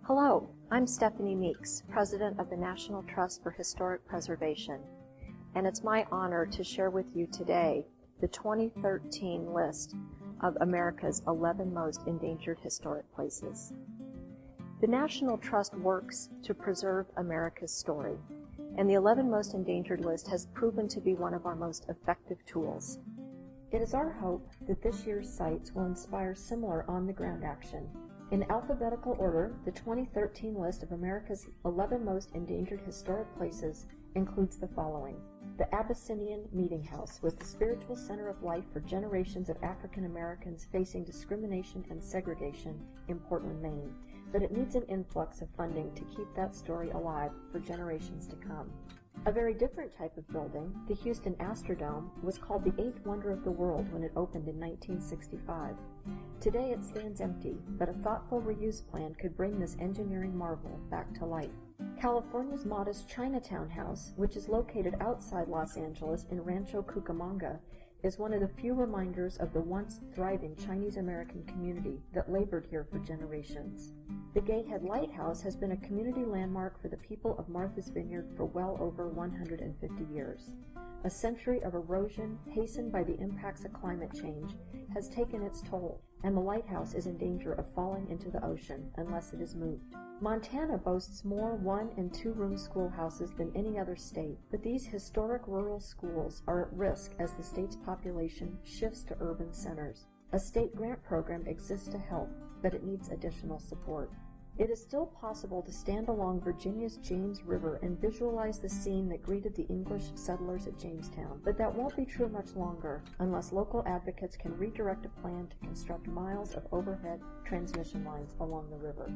Hello, I'm Stephanie Meeks, President of the National Trust for Historic Preservation, and it's my honor to share with you today the 2013 list of America's 11 most endangered historic places. The National Trust works to preserve America's story, and the 11 most endangered list has proven to be one of our most effective tools. It is our hope that this year's sites will inspire similar on-the-ground action. In alphabetical order, the 2013 list of America's 11 most endangered historic places includes the following. The Abyssinian Meeting House was the spiritual center of life for generations of African Americans facing discrimination and segregation in Portland, Maine, but it needs an influx of funding to keep that story alive for generations to come. A very different type of building, the Houston Astrodome, was called the eighth wonder of the world when it opened in 1965. Today it stands empty, but a thoughtful reuse plan could bring this engineering marvel back to life. California's modest Chinatown House, which is located outside Los Angeles in Rancho Cucamonga, is one of the few reminders of the once thriving Chinese American community that labored here for generations. The Head Lighthouse has been a community landmark for the people of Martha's Vineyard for well over 150 years. A century of erosion, hastened by the impacts of climate change, has taken its toll, and the lighthouse is in danger of falling into the ocean unless it is moved. Montana boasts more 1- and 2-room schoolhouses than any other state, but these historic rural schools are at risk as the state's population shifts to urban centers. A state grant program exists to help, but it needs additional support. It is still possible to stand along Virginia's James River and visualize the scene that greeted the English settlers at Jamestown, but that won't be true much longer unless local advocates can redirect a plan to construct miles of overhead transmission lines along the river.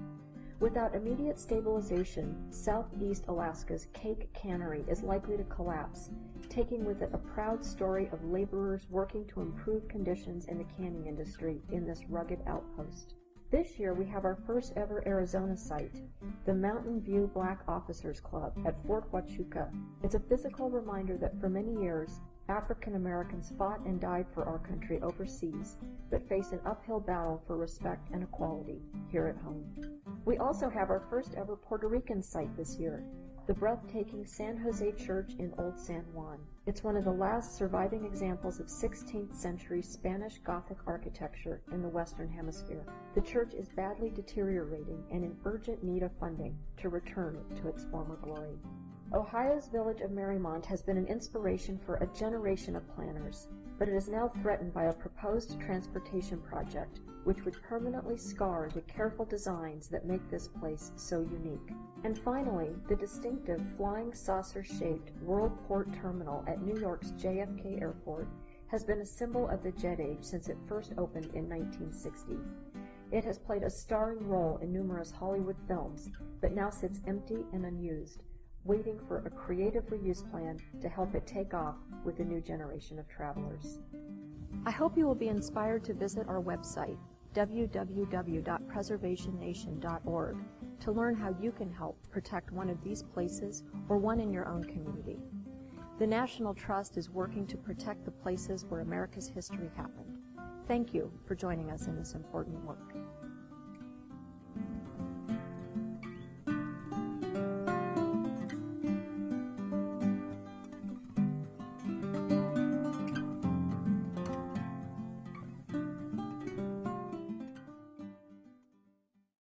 Without immediate stabilization, southeast Alaska's Cake Cannery is likely to collapse, taking with it a proud story of laborers working to improve conditions in the canning industry in this rugged outpost. This year we have our first ever Arizona site, the Mountain View Black Officers Club at Fort Huachuca. It's a physical reminder that for many years, African Americans fought and died for our country overseas, but face an uphill battle for respect and equality here at home. We also have our first ever Puerto Rican site this year, the breathtaking San Jose Church in Old San Juan. It's one of the last surviving examples of 16th century Spanish Gothic architecture in the Western Hemisphere. The church is badly deteriorating and in urgent need of funding to return to its former glory. Ohio's village of Marymount has been an inspiration for a generation of planners, but it is now threatened by a proposed transportation project which would permanently scar the careful designs that make this place so unique. And finally, the distinctive flying saucer-shaped Worldport Terminal at New York's JFK Airport has been a symbol of the jet age since it first opened in 1960. It has played a starring role in numerous Hollywood films, but now sits empty and unused, waiting for a creative reuse plan to help it take off with a new generation of travelers. I hope you will be inspired to visit our website, www.preservationnation.org, to learn how you can help protect one of these places or one in your own community. The National Trust is working to protect the places where America's history happened. Thank you for joining us in this important work.